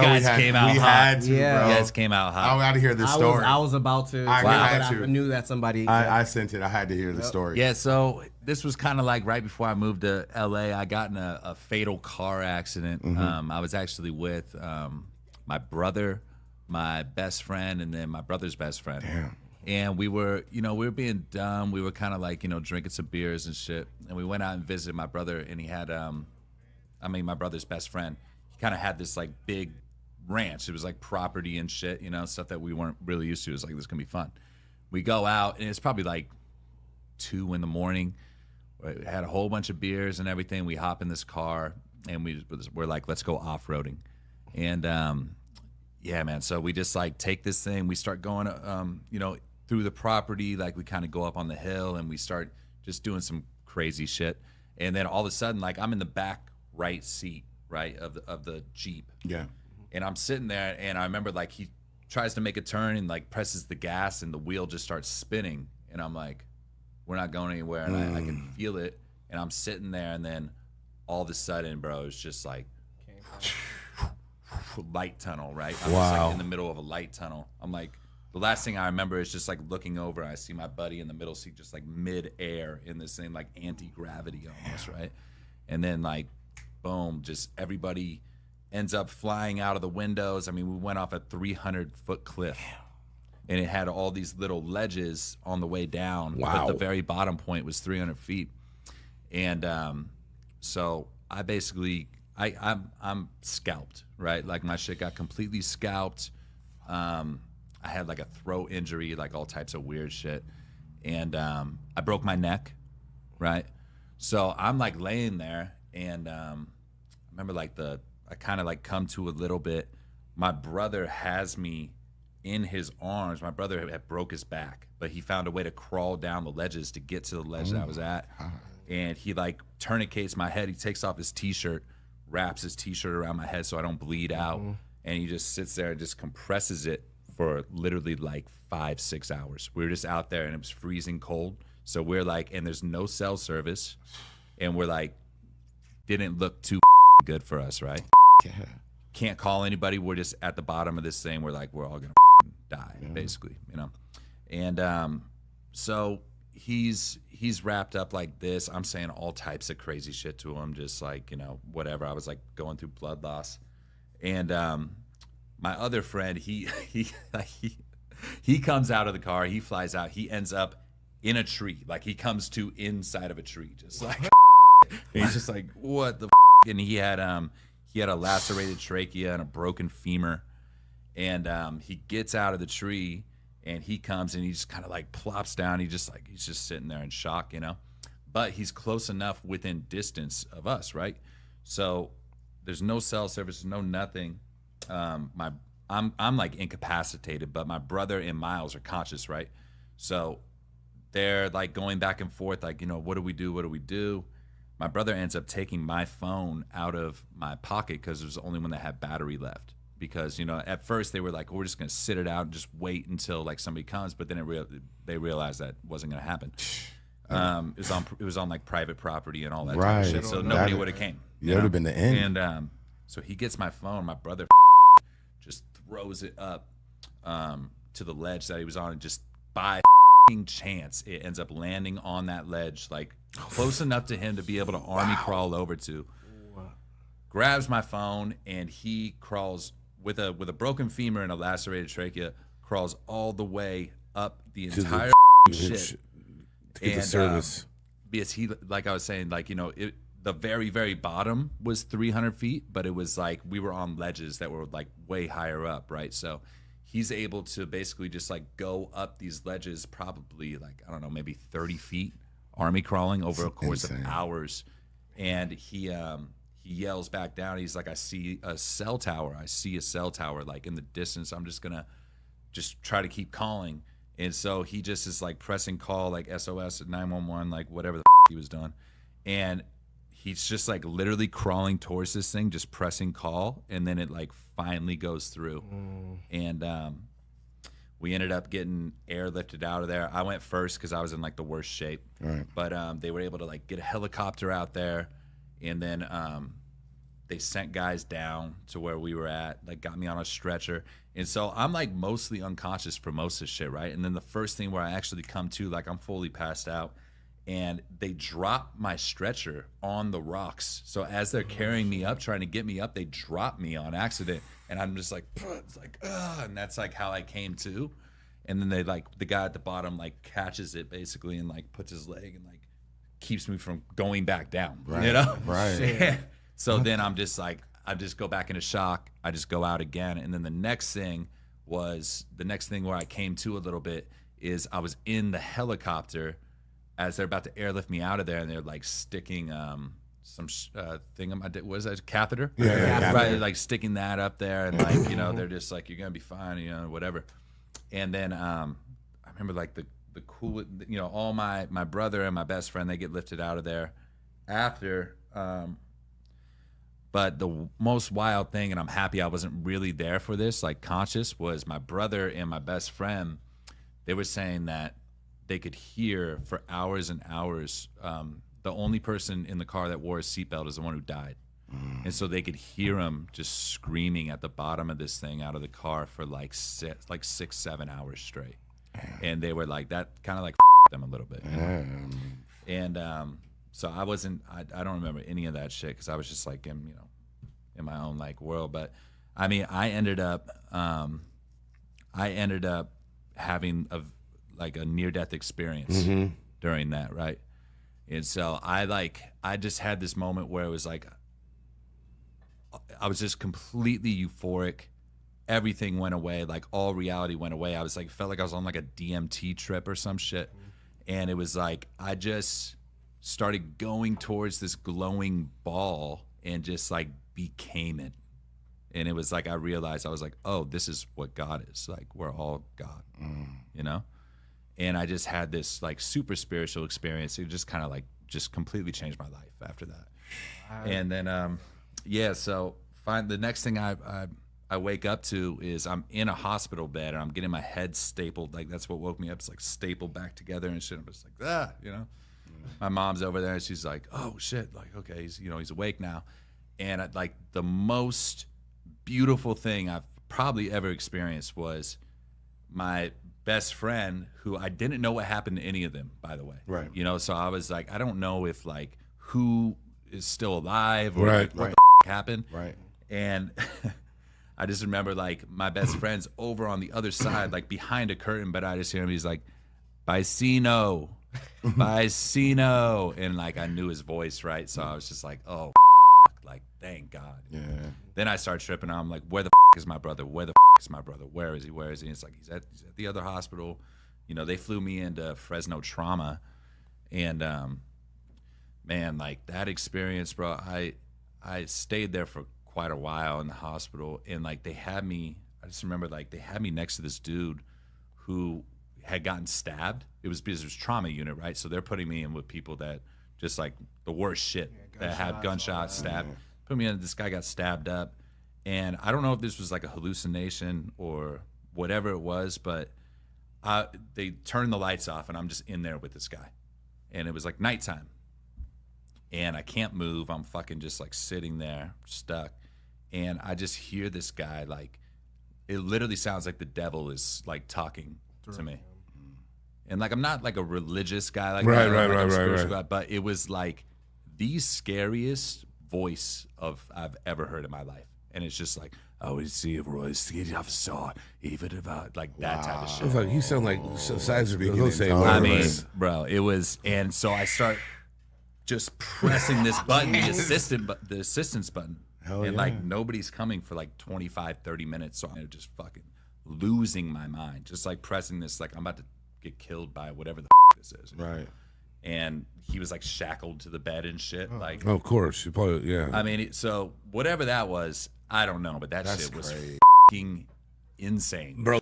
guys came out we hot. had to, Yeah. bro. You guys came out I hot. got to hear this story. I was about to. I but had to. I knew that somebody. I sent it. I had to hear the story. Yeah, so this was kind of like right before I moved to LA. I got in a fatal car accident. I was actually with my brother, my best friend, and then my brother's best friend. Damn. And we were being dumb. We were kind of like, drinking some beers and shit. And we went out and visited my brother, and he had, my brother's best friend. He kind of had this like big ranch. It was like property and shit, stuff that we weren't really used to. It was like, this is gonna be fun. We go out, and it's probably like 2 in the morning. We had a whole bunch of beers and everything. We hop in this car, and we're like, let's go off-roading. And yeah, man. So we just like take this thing. We start going, through the property. Like we kind of go up on the hill, and we start just doing some crazy shit. And then all of a sudden, like I'm in the back right seat, right, of the Jeep. Yeah. And I'm sitting there, and I remember like he tries to make a turn and like presses the gas, and the wheel just starts spinning. And I'm like, we're not going anywhere. And I can feel it. And I'm sitting there, and then all of a sudden, bro, it's just like light tunnel, right? I'm just like in the middle of a light tunnel. I'm like, the last thing I remember is just like looking over. I see my buddy in the middle seat, just like mid-air in this thing, like anti-gravity almost, right? And then like, boom, just everybody ends up flying out of the windows. I mean, we went off a 300-foot cliff. And it had all these little ledges on the way down. Wow. But the very bottom point was 300 feet. And so I basically, I'm scalped, right? Like my shit got completely scalped. I had like a throat injury, like all types of weird shit. And I broke my neck, right? So I'm like laying there, and I remember like I kind of like come to a little bit. My brother has me in his arms. My brother had broke his back, but he found a way to crawl down the ledges to get to the ledge that I was at. And he like tourniquets my head. He takes off his t-shirt, wraps his t-shirt around my head so I don't bleed out. And he just sits there and just compresses it for literally like 5-6 hours. We were just out there, and it was freezing cold. So we're like, and there's no cell service, and we're like, didn't look too good for us, right? Yeah. Can't call anybody. We're just at the bottom of this thing. We're like, we're all gonna die, basically, And so he's wrapped up like this. I'm saying all types of crazy shit to him, just like, whatever. I was like going through blood loss. And my other friend, he comes out of the car, he flies out, he ends up in a tree. Like he comes to inside of a tree, just like and he's just like, what the and he had a lacerated trachea and a broken femur. And he gets out of the tree, and he comes, and he just kind of like plops down. He's just sitting there in shock, But he's close enough within distance of us, right? So there's no cell service, no nothing. I'm like incapacitated, but my brother and Miles are conscious, right? So they're like going back and forth, like, what do we do? What do we do? My brother ends up taking my phone out of my pocket because it was the only one that had battery left. Because, at first they were like, we're just going to sit it out and just wait until like somebody comes. But then they realized that wasn't going to happen. It was on like private property and all that type of shit. So nobody would have came. That would have been the end. And so he gets my phone. My brother just throws it up to the ledge that he was on, and just by chance it ends up landing on that ledge, like close enough to him to be able to army crawl over to. Grabs my phone, and he crawls with a broken femur and a lacerated trachea, crawls all the way up the entire shit to get the service. Because he, like I was saying, like, the very, very bottom was 300 feet, but it was like we were on ledges that were like way higher up, right? So he's able to basically just like go up these ledges, probably like, I don't know, maybe 30 feet, army crawling over a course of hours. And he yells back down. He's like, I see a cell tower. Like in the distance. I'm just gonna try to keep calling. And so he just is like pressing call, like SOS at 911, like whatever the he was doing. And he's just like literally crawling towards this thing, just pressing call. And then it like finally goes through. And we ended up getting airlifted out of there. I went first because I was in like the worst shape. Right. But they were able to like get a helicopter out there. And then they sent guys down to where we were at, like got me on a stretcher. And so I'm like mostly unconscious for most of this shit, right? And then the first thing where I actually come to, like I'm fully passed out, and they drop my stretcher on the rocks. So as they're carrying me up, trying to get me up, they drop me on accident. And I'm just like, it's like, ugh. And that's like how I came to. And then they like, the guy at the bottom like catches it basically and like puts his leg and like keeps me from going back down, right, you know? Right. So then I'm just like, I just go back into shock. I just go out again. And then the next thing where I came to a little bit is I was in the helicopter as they're about to airlift me out of there, and they're like sticking some thing on my what is that, catheter? Yeah. Right, like sticking that up there, and like, you know, they're just like, you're gonna be fine, you know, whatever. And then I remember like the cool, you know, all my brother and my best friend, they get lifted out of there after. But the most wild thing, and I'm happy I wasn't really there for this, like conscious, was my brother and my best friend. They were saying that they could hear for hours and hours. The only person in the car that wore a seatbelt is the one who died. And so they could hear him just screaming at the bottom of this thing out of the car for like 6-7 hours straight. And they were like, that kind of like them a little bit. You know? And so I don't remember any of that shit because I was just like in my own like world. But I mean, I ended up having a near-death experience during that, right? And so I just had this moment where it was like I was just completely euphoric. Everything went away, like all reality went away. I was like, felt like I was on like a DMT trip or some shit. And it was like I just started going towards this glowing ball and just like became it. And it was like I realized, I was like, oh, this is what God is. Like, we're all God, you know? And I just had this like super spiritual experience. It just kind of like just completely changed my life after that. Wow. And then, so the next thing I wake up to is I'm in a hospital bed and I'm getting my head stapled. Like, that's what woke me up. It's like stapled back together and shit. I'm just like, you know? My mom's over there and she's like, oh shit. Like, okay, he's awake now. And like the most beautiful thing I've probably ever experienced was my best friend, who I didn't know what happened to any of them, by the way. Right. You know, so I was like, I don't know if like who is still alive or right. like, what the happened. Right. And I just remember like my best friend's over on the other side, like behind a curtain, but I just hear him, he's like, Bicino, Bicino. And like I knew his voice, right? So I was just like, oh, like, thank God. Yeah. Then I start tripping out. I'm like, where the is my brother? Where the is my brother? Where is he? Where is he? And it's like, he's at the other hospital. You know, they flew me into Fresno Trauma. And, man, like that experience, bro, I stayed there for quite a while in the hospital. And like I just remember like they had me next to this dude who had gotten stabbed. It was because it was trauma unit, right? So they're putting me in with people that just like the worst shit, that have gunshots, stabbed. Put me in, this guy got stabbed up. And I don't know if this was like a hallucination or whatever it was, but they turned the lights off and I'm just in there with this guy. And it was like nighttime. And I can't move. I'm fucking just like sitting there stuck. And I just hear this guy, like, it literally sounds like the devil is like talking to me. And like, I'm not like a religious guy, like right. guy, but it was like the scariest voice I've ever heard in my life. And it's just like, oh, we see a voice, even about like that type of shit. It's like you sound like sides I mean, bro, it was, and so I start just pressing this button, the assistance button. And like nobody's coming for like 25, 30 minutes. So I'm just fucking losing my mind. Just like pressing this, like I'm about to get killed by whatever the this is. Right. And he was like shackled to the bed and shit. Like, of course, you probably, yeah. I mean, so whatever that was, I don't know, but that shit was fucking insane, bro.